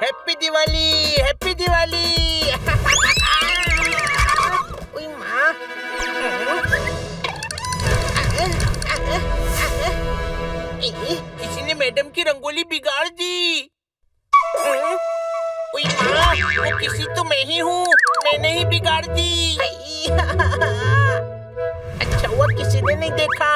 Happy Diwali, happy Diwali. ओए माँ, किसी ने मैडम की रंगोली बिगाड़ दी। ओए माँ, वो किसी तो मैं ही हूँ, मैंने ही बिगाड़ दी। अच्छा हुआ किसी ने नहीं देखा।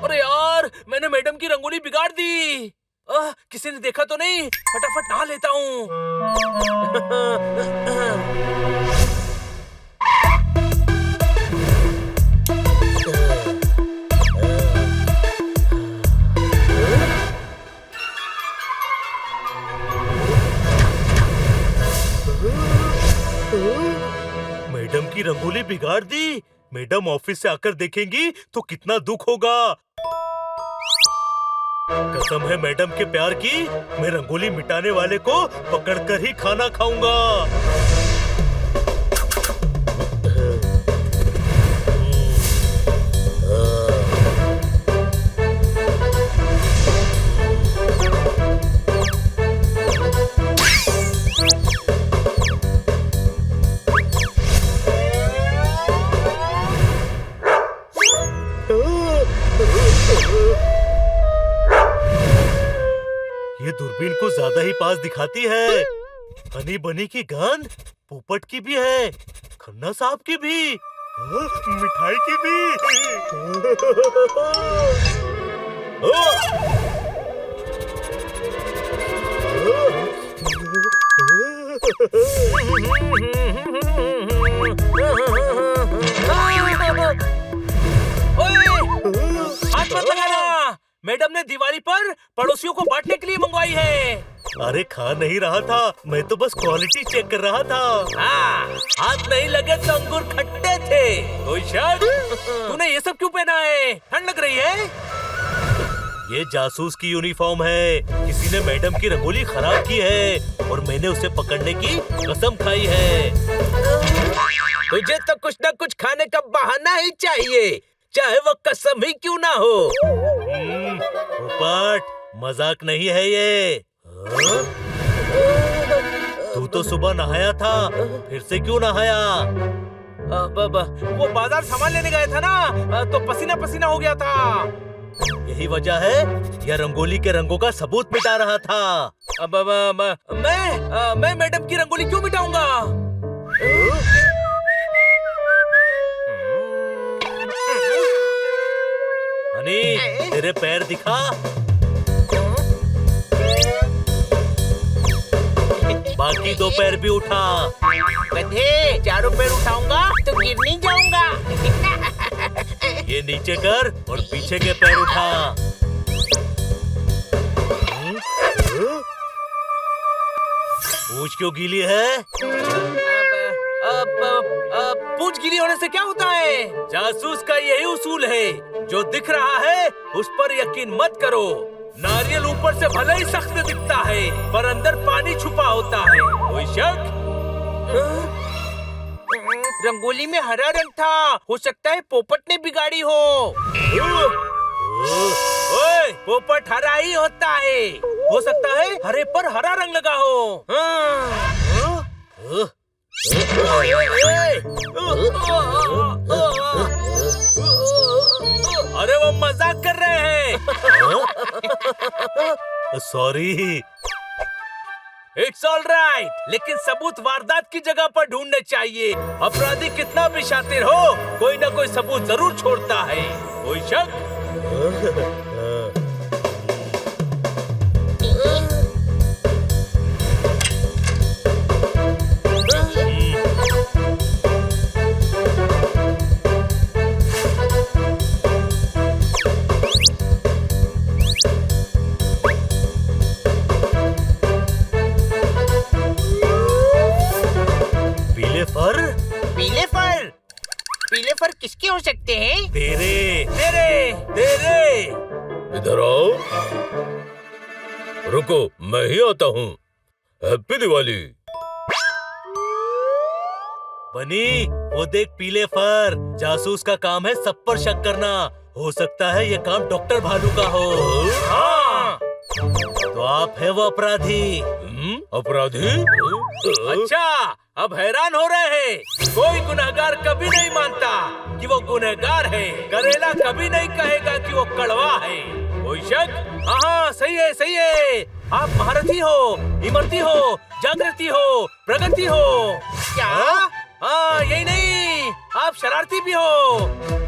अरे यार, मैंने मैडम की रंगोली बिगाड़ दी। किसी ने देखा तो नहीं? फटाफट नहा लेता हूँ। मैडम की रंगोली बिगाड़ दी। मैडम ऑफिस से आकर देखेंगी तो कितना दुख होगा। कसम है मैडम के प्यार की, मैं रंगोली मिटाने वाले को पकड़कर ही खाना खाऊंगा। ये दूरबीन को ज्यादा ही पास दिखाती है। हनी बनी की गंध पोपट की भी है, खन्ना साहब की भी, मिठाई की भी। हाथ मत लगाना, मैडम ने दिवाली पर पड़ोसियों को बांटने के लिए मंगवाई है। अरे खा नहीं रहा था, मैं तो बस क्वालिटी चेक कर रहा था। हाँ, हाथ नहीं लगे तो अंगूर खट्टे थे। कोई शक? तूने ये सब क्यों पहना है? ठंड लग रही है? ये जासूस की यूनिफॉर्म है। किसी ने मैडम की रंगोली खराब की है और मैंने उसे पकड़ने की कसम खाई है। तुझे तो कुछ न कुछ खाने का बहाना ही चाहिए, चाहे वो कसम ही क्यों ना हो। पोपट, मजाक नहीं है ये। तू तो सुबह नहाया था, फिर से क्यों नहाया? वो बाजार सामान लेने गया था ना, तो पसीना पसीना हो गया था। यही वजह है, यह रंगोली के रंगों का सबूत मिटा रहा था। मैं मैडम की रंगोली क्यों मिटाऊंगा? हनी, तेरे पैर दिखा। बाकी दो पैर भी उठा। गधे, चारों पैर उठाऊंगा तो गिर नहीं जाऊंगा। ये नीचे कर और पीछे के पैर उठा। पूंछ क्यों गीली है? पूंछ गीली होने से क्या होता है? जासूस का यही उसूल है, जो दिख रहा है उस पर यकीन मत करो। नारियल ऊपर से भले ही सख्त दिखता है, पर अंदर पानी छुपा होता है। कोई शक? रंगोली में हरा रंग था, हो सकता है पोपट ने बिगाड़ी हो। ओए, पोपट हरा ही होता है, हो सकता है हरे पर हरा रंग लगा हो। अरे वो मजाक कर रहे हैं। सॉरी। इट्स ऑल राइट, लेकिन सबूत वारदात की जगह पर ढूंढने चाहिए। अपराधी कितना भी शातिर हो, कोई ना कोई सबूत जरूर छोड़ता है। कोई शक? पीले फर किसके हो सकते हैं? तेरे तेरे तेरे। इधर आओ। रुको, मैं ही आता हूँ। हैप्पी दिवाली। बनी, वो देख पीले फर। जासूस का काम है सब पर शक करना। हो सकता है ये काम डॉक्टर भालू का हो। हाँ। तो आप है वो अपराधी। अपराधी? अच्छा, अब हैरान हो रहे हैं। कोई गुनहगार कभी नहीं मानता कि वो गुनहगार है। करेला कभी नहीं कहेगा कि वो कड़वा है। कोई शक? हाँ, सही है, सही है। आप महारथी हो, इमरती हो, जागृति हो, प्रगति हो। क्या? हाँ, यही नहीं, आप शरारती भी हो।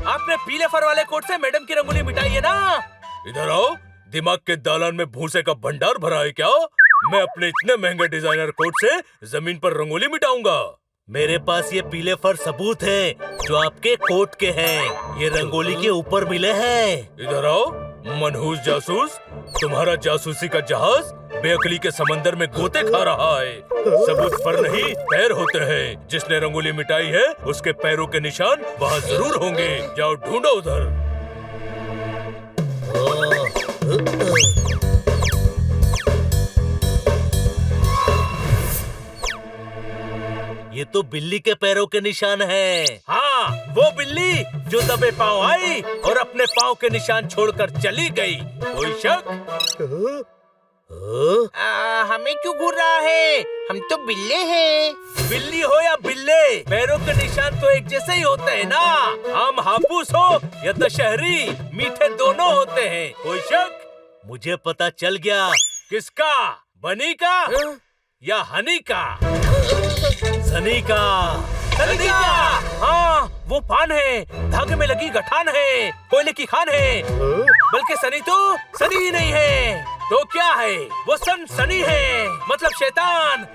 आपने पीले फर वाले कोट से मैडम की रंगोली मिटाई है ना? इधर आओ। दिमाग के दालान में भूसे का भंडार भरा है क्या? मैं अपने इतने महंगे डिजाइनर कोट से जमीन पर रंगोली मिटाऊंगा। मेरे पास ये पीले फर सबूत हैं, जो आपके कोट के हैं। ये रंगोली के ऊपर मिले हैं। इधर आओ। मनहूस जासूस, तुम्हारा जासूसी का जहाज बेअक्ली के समंदर में गोते खा रहा है। सबूत फर नहीं, पैर होते हैं। जिसने रंगोली मिटाई है उसके पैरों के निशान वहाँ जरूर होंगे। जाओ ढूंढो उधर। ये तो बिल्ली के पैरों के निशान हैं। हाँ, वो बिल्ली जो दबे पांव आई और अपने पांव के निशान छोड़कर चली गई। कोई शक? हमें क्यों घूर रहा है? हम तो बिल्ले हैं। बिल्ली हो या बिल्ले, पैरों के निशान तो एक जैसे ही होते हैं ना। हम हापुस हो या दशहरी, मीठे दोनों होते हैं। कोई शक? मुझे पता चल गया। किसका? बनी का या हनी का? सनी का। सनी का। हाँ, वो पान है, धागे में लगी गठान है, कोयले की खान है। बल्कि सनी तो सनी ही नहीं है। तो क्या है? वो सनी है, मतलब शैतान।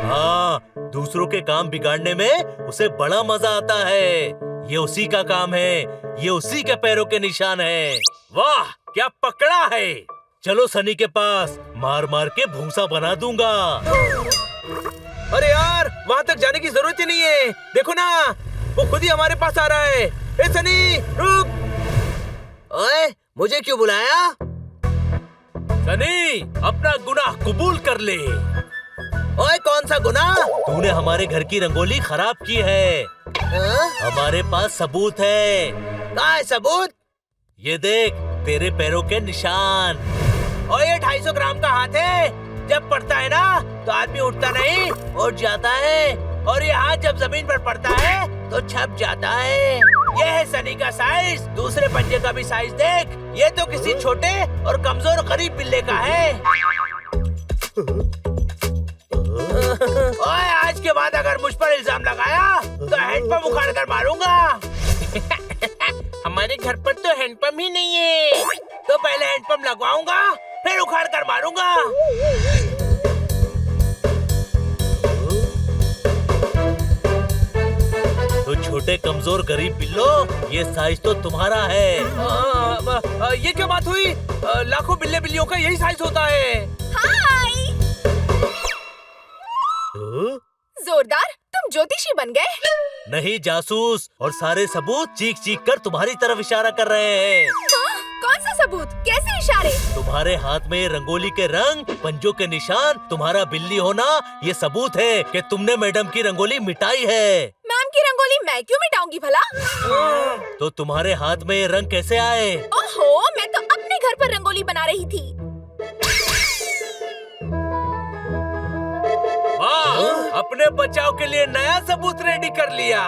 हाँ, दूसरों के काम बिगाड़ने में उसे बड़ा मजा आता है। ये उसी का काम है, ये उसी के पैरों के निशान है। वाह, क्या पकड़ा है। चलो सनी के पास, मार मार के भूसा बना दूंगा। अरे यार, वहाँ तक जाने की जरूरत ही नहीं है। देखो ना, वो खुद ही हमारे पास आ रहा है। ए सनी, रुक। ओए, मुझे क्यों बुलाया? सनी, अपना गुनाह कबूल कर ले। ओए, कौन सा गुनाह? तूने हमारे घर की रंगोली खराब की है। हमारे पास सबूत है। कहाँ है सबूत? ये देख, तेरे पैरों के निशान। और ये 250 ग्राम का हाथ है। जब पड़ता है ना तो आदमी उठता नहीं, उठ जाता है। और ये हाथ जब जमीन पर पड़ता है तो छप जाता है। ये है सनी का साइज। दूसरे पंजे का भी साइज देख। ये तो किसी छोटे और कमजोर गरीब बिल्ले का है। ओए, आज के बाद अगर मुझ पर इल्जाम लगाया तो हैंडपंप उखाड़ कर मारूंगा। हमारे घर पर तो हैंडपंप ही नहीं है। तो पहले हैंडपंप लगवाऊंगा, फिर उखाड़ कर मारूंगा। तो छोटे कमजोर गरीब बिल्लो, ये साइज तो तुम्हारा है। ये क्या बात हुई? लाखों बिल्ले बिल्लियों का यही साइज होता है। हाय! जोरदार, तुम ज्योतिषी बन गए। नहीं जासूस, और सारे सबूत चीख चीख कर तुम्हारी तरफ इशारा कर रहे हैं। हाँ? कौन सा सबूत? कैसे इशारे? तुम्हारे हाथ में रंगोली के रंग, पंजों के निशान, तुम्हारा बिल्ली होना, ये सबूत है कि तुमने मैडम की रंगोली मिटाई है। मैम की रंगोली मैं क्यों मिटाऊंगी भला? तो तुम्हारे हाथ में ये रंग कैसे आए? ओहो, मैं तो अपने घर पर रंगोली बना रही थी। वाह, अपने बचाव के लिए नया सबूत रेडी कर लिया।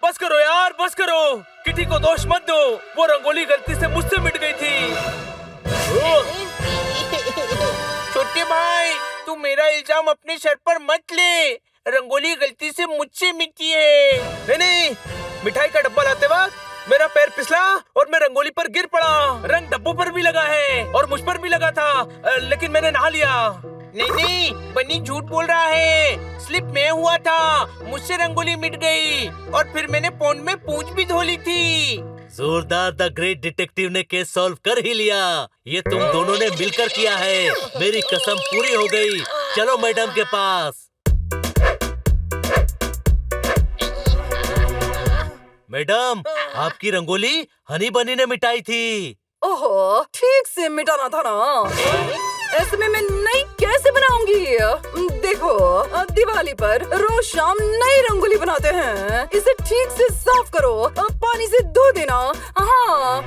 बस करो यार, बस करो। किटी को दोष मत दो, वो रंगोली गलती से मुझसे मिट गई थी। छोटे भाई, तू मेरा इल्जाम अपने सर पर मत ले। रंगोली गलती से मुझसे मिटी है। नहीं, मिठाई का डब्बा लाते वक्त मेरा पैर फिसला और मैं रंगोली पर गिर पड़ा। रंग डब्बों पर भी लगा है और मुझ पर भी लगा था, लेकिन मैंने नहा लिया। नहीं, बनी झूठ बोल रहा है। स्लिप में हुआ था, मुझसे रंगोली मिट गई और फिर मैंने पौंड में पूंछ भी धो ली थी। जोरदार, द ग्रेट डिटेक्टिव ने केस सॉल्व कर ही लिया। ये तुम दोनों ने मिलकर किया है। मेरी कसम पूरी हो गई। चलो मैडम के पास। मैडम, आपकी रंगोली हनी बनी ने मिटाई थी। ओहो, ठीक से मिटाना था ना। ऐसे में मैं नई कैसे बनाऊंगी? देखो, दिवाली पर रोज शाम नई रंगोली बनाते हैं। इसे ठीक से साफ करो, पानी से धो देना। हाँ।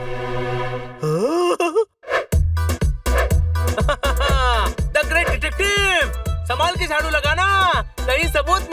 द ग्रेट डिटेक्टिव, संभाल के झाड़ू लगाना, कहीं सबूत